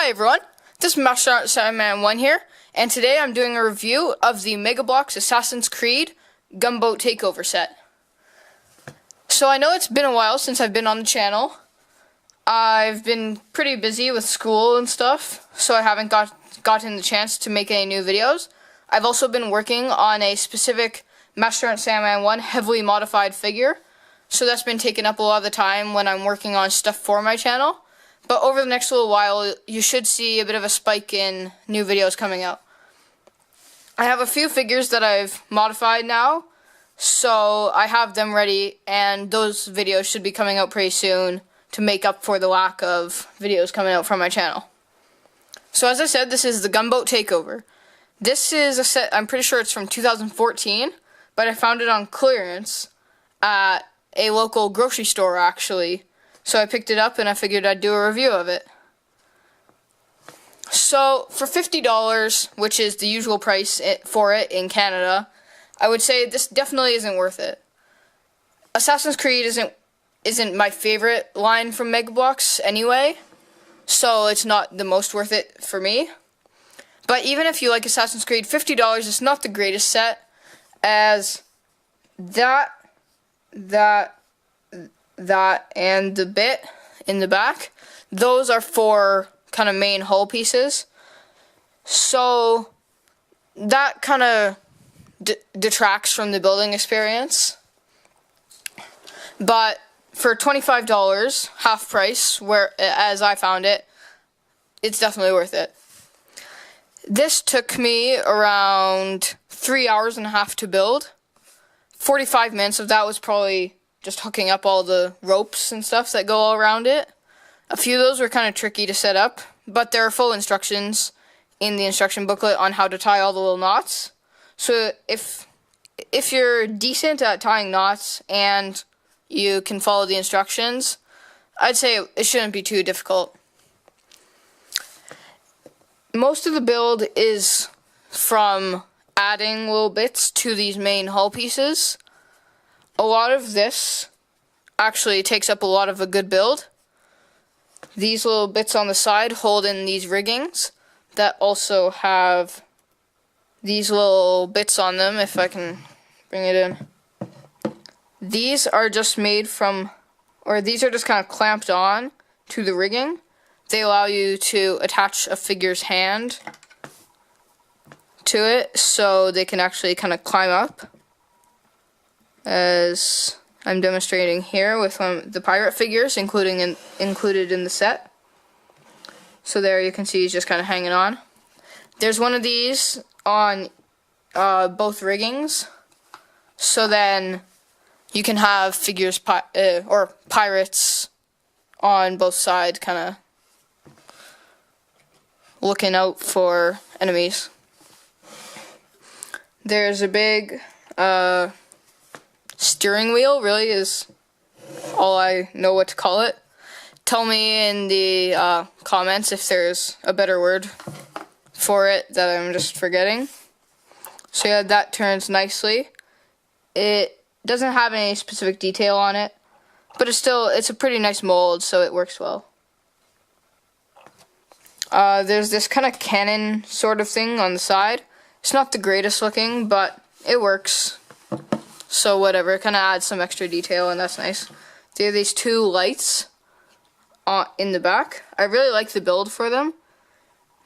Hi everyone, this is Master.Sandman1 here, and today I'm doing a review of the Bloks Assassin's Creed Gunboat Takeover set. So I know it's been a while since I've been on the channel. I've been pretty busy with school and stuff, so I haven't gotten the chance to make any new videos. I've also been working on a specific Master.Sandman1 heavily modified figure, so that's been taking up a lot of the time when I'm working on stuff for my channel. But over the next little while, you should see a bit of a spike in new videos coming out. I have a few figures that I've modified now, so I have them ready, and those videos should be coming out pretty soon to make up for the lack of videos coming out from my channel. So as I said, this is the Gunboat Takeover. This is a set, I'm pretty sure it's from 2014, but I found it on clearance at a local grocery store, actually. So I picked it up and I figured I'd do a review of it. So for $50, which is the usual price for it in Canada, I would say this definitely isn't worth it. Assassin's Creed isn't my favorite line from Bloks anyway, so it's not the most worth it for me. But even if you like Assassin's Creed, $50 is not the greatest set, as that and the bit in the back, those are for kind of main hull pieces, so that kind of detracts from the building experience. But for $25, half price, as I found it, it's definitely worth it. This took me around 3 hours and a half to build. 45 minutes of that was probably just hooking up all the ropes and stuff that go all around it. A few of those were kind of tricky to set up, but there are full instructions in the instruction booklet on how to tie all the little knots. So if you're decent at tying knots and you can follow the instructions, I'd say it shouldn't be too difficult. Most of the build is from adding little bits to these main hull pieces. A lot of this actually takes up a lot of a good build. These little bits on the side hold in these riggings that also have these little bits on them, if I can bring it in. These are just made from, or these are just kind of clamped on to the rigging. They allow you to attach a figure's hand to it so they can actually kind of climb up, as I'm demonstrating here with the pirate figures included in the set. So there you can see he's just kind of hanging on. There's one of these on both riggings, so then you can have figures or pirates on both sides, kind of looking out for enemies. There's a big steering wheel, really is all I know what to call it. Tell me in the comments if there's a better word for it that I'm just forgetting. So yeah, that turns nicely. It doesn't have any specific detail on it, but it's a pretty nice mold, so it works well. There's this kind of cannon sort of thing on the side. It's not the greatest looking, but it works. So whatever, it kind of adds some extra detail, and that's nice. There are these two lights in the back. I really like the build for them,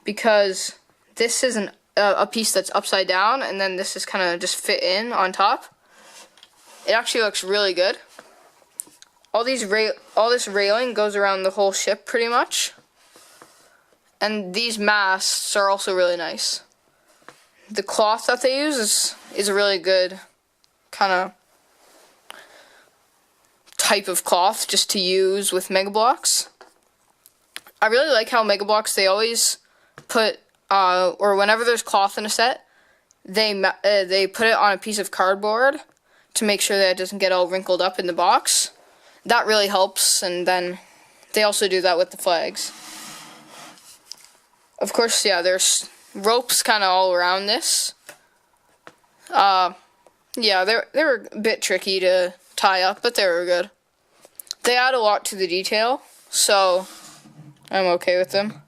because this is a piece that's upside down, and then this is kind of just fit in on top. It actually looks really good. All this railing goes around the whole ship pretty much. And these masts are also really nice. The cloth that they use is a really good kind of type of cloth just to use with Bloks. I really like how Bloks, they always put, or whenever there's cloth in a set, they put it on a piece of cardboard to make sure that it doesn't get all wrinkled up in the box. That really helps, and then they also do that with the flags. Of course, yeah, there's ropes kind of all around this. Yeah, they were a bit tricky to tie up, but they were good. They add a lot to the detail, so I'm okay with them.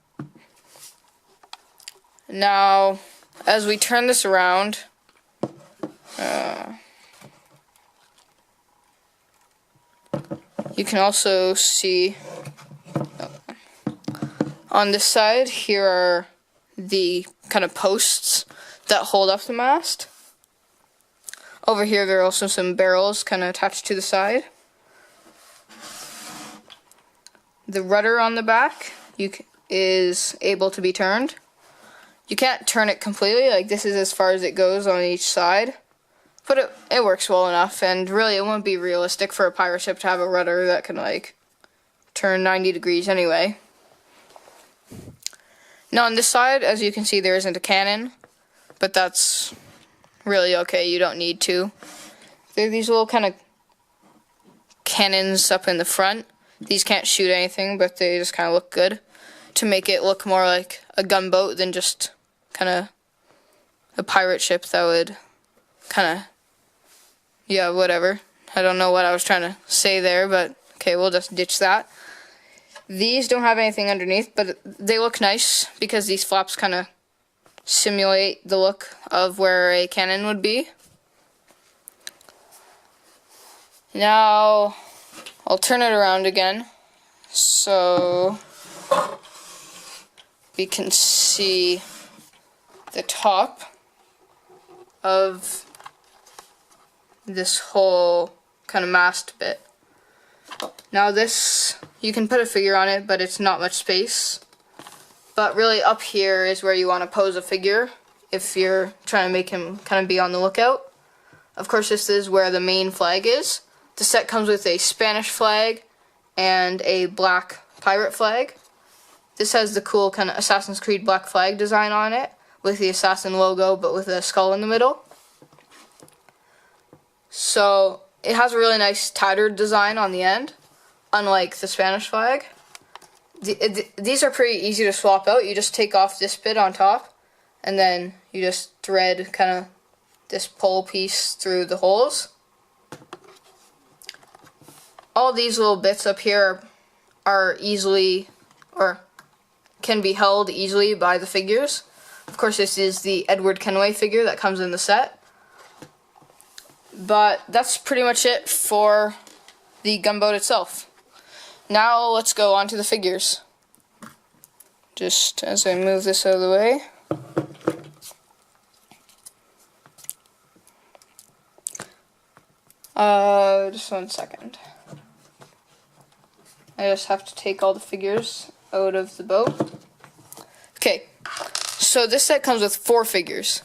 Now, as we turn this around, you can also see on this side, here are the kind of posts that hold up the mast. Over here, there are also some barrels kind of attached to the side. The rudder on the back is able to be turned. You can't turn it completely, like this is as far as it goes on each side. But it works well enough, and really it won't be realistic for a pirate ship to have a rudder that can like turn 90 degrees anyway. Now on this side, as you can see, there isn't a cannon, but that's really okay, you don't need to. There are these little kind of cannons up in the front. These can't shoot anything, but they just kind of look good to make it look more like a gunboat than just kind of a pirate ship that would kind of, yeah, whatever. I don't know what I was trying to say there, but okay, we'll just ditch that. These don't have anything underneath, but they look nice because these flaps kind of simulate the look of where a cannon would be. Now, I'll turn it around again so we can see the top of this whole kind of mast bit. Now this, you can put a figure on it, but it's not much space. But really up here is where you want to pose a figure if you're trying to make him kind of be on the lookout. Of course, this is where the main flag is. The set comes with a Spanish flag and a black pirate flag. This has the cool kind of Assassin's Creed black flag design on it with the assassin logo but with a skull in the middle. So it has a really nice tattered design on the end, unlike the Spanish flag. These are pretty easy to swap out. You just take off this bit on top and then you just thread kind of this pole piece through the holes. All these little bits up here are easily, or can be held easily by the figures. Of course, this is the Edward Kenway figure that comes in the set. But that's pretty much it for the gunboat itself. Now let's go on to the figures. Just as I move this out of the way. Just 1 second. I just have to take all the figures out of the boat. Okay, so this set comes with 4 figures.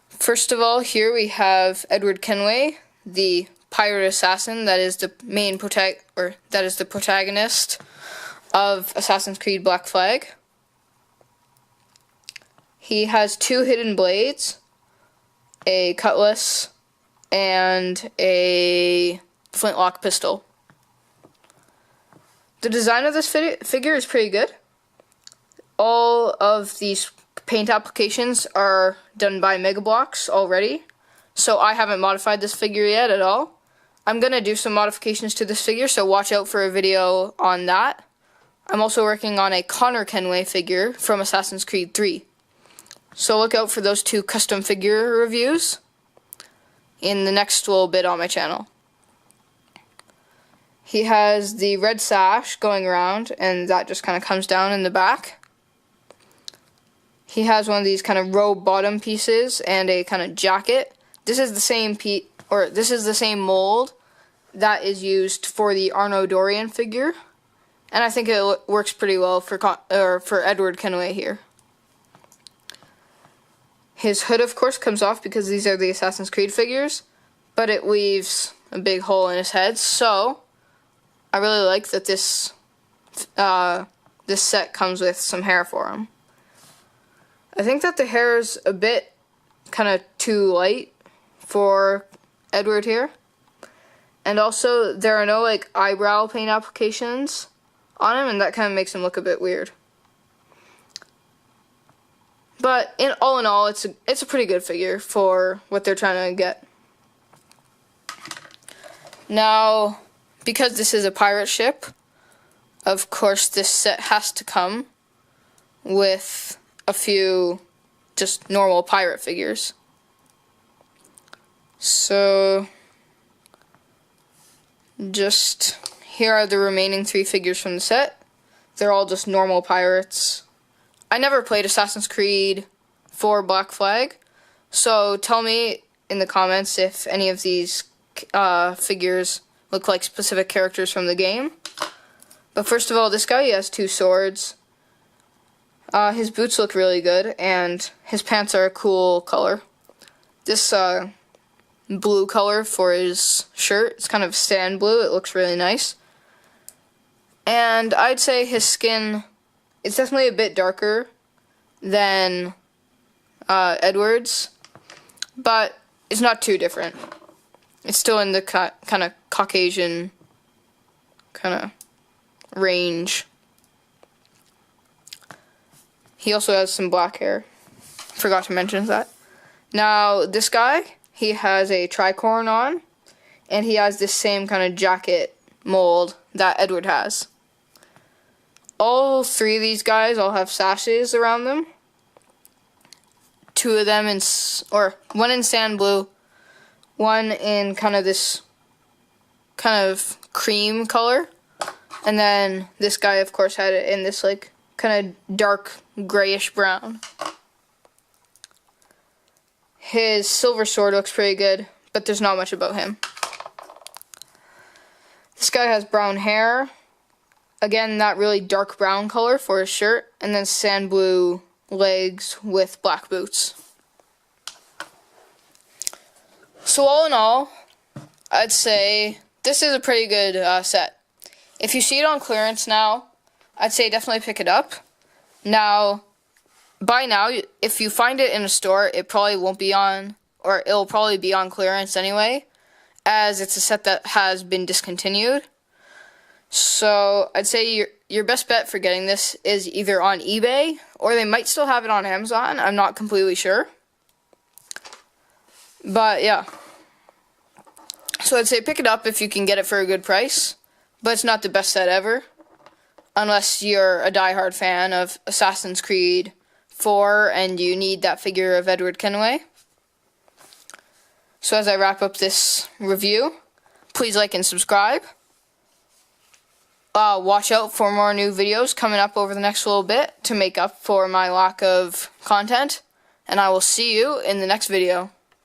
First of all, here we have Edward Kenway, the pirate assassin that is the main protagonist of Assassin's Creed Black Flag. He has 2 hidden blades, a cutlass, and a flintlock pistol. The design of this figure is pretty good. All of these paint applications are done by Bloks already, so I haven't modified this figure yet at all. I'm going to do some modifications to this figure, so watch out for a video on that. I'm also working on a Connor Kenway figure from Assassin's Creed 3. So look out for those 2 custom figure reviews in the next little bit on my channel. He has the red sash going around, and that just kind of comes down in the back. He has one of these kind of robe bottom pieces and a kind of jacket. This is the same this is the same mold that is used for the Arno Dorian figure, and I think it works pretty well for Edward Kenway here. His hood, of course, comes off because these are the Assassin's Creed figures, but it leaves a big hole in his head, so I really like that this set comes with some hair for him. I think that the hair is a bit kind of too light for Edward here. And also, there are no like eyebrow paint applications on him, and that kind of makes him look a bit weird. But all in all, it's a pretty good figure for what they're trying to get. Now, because this is a pirate ship, of course this set has to come with a few just normal pirate figures. So, just here are the remaining 3 figures from the set. They're all just normal pirates. I never played Assassin's Creed 4 Black Flag, so tell me in the comments if any of these figures look like specific characters from the game. But first of all, this guy, he has 2 swords. His boots look really good, and his pants are a cool color. This blue color for his shirt, it's kind of sand blue, it looks really nice. And I'd say his skin is definitely a bit darker than Edward's, but it's not too different. It's still in the kind of Caucasian kind of range. He also has some black hair. Forgot to mention that. Now, this guy, he has a tricorn on, and he has this same kind of jacket mold that Edward has. All 3 of these guys all have sashes around them. 2 of them one in sand blue, one in kind of this kind of cream color, and then this guy, of course, had it in this like kind of dark grayish brown. His silver sword looks pretty good, but there's not much about him. This guy has brown hair. Again, that really dark brown color for his shirt, and then sand blue legs with black boots. So all in all, I'd say this is a pretty good set. If you see it on clearance now, I'd say definitely pick it up. Now, by now, if you find it in a store, it probably won't be on, or it'll probably be on clearance anyway, as it's a set that has been discontinued. So I'd say your best bet for getting this is either on eBay, or they might still have it on Amazon. I'm not completely sure. But yeah. So I'd say pick it up if you can get it for a good price. But it's not the best set ever, unless you're a diehard fan of Assassin's Creed 4 and you need that figure of Edward Kenway. So as I wrap up this review, please like and subscribe. Watch out for more new videos coming up over the next little bit to make up for my lack of content. And I will see you in the next video.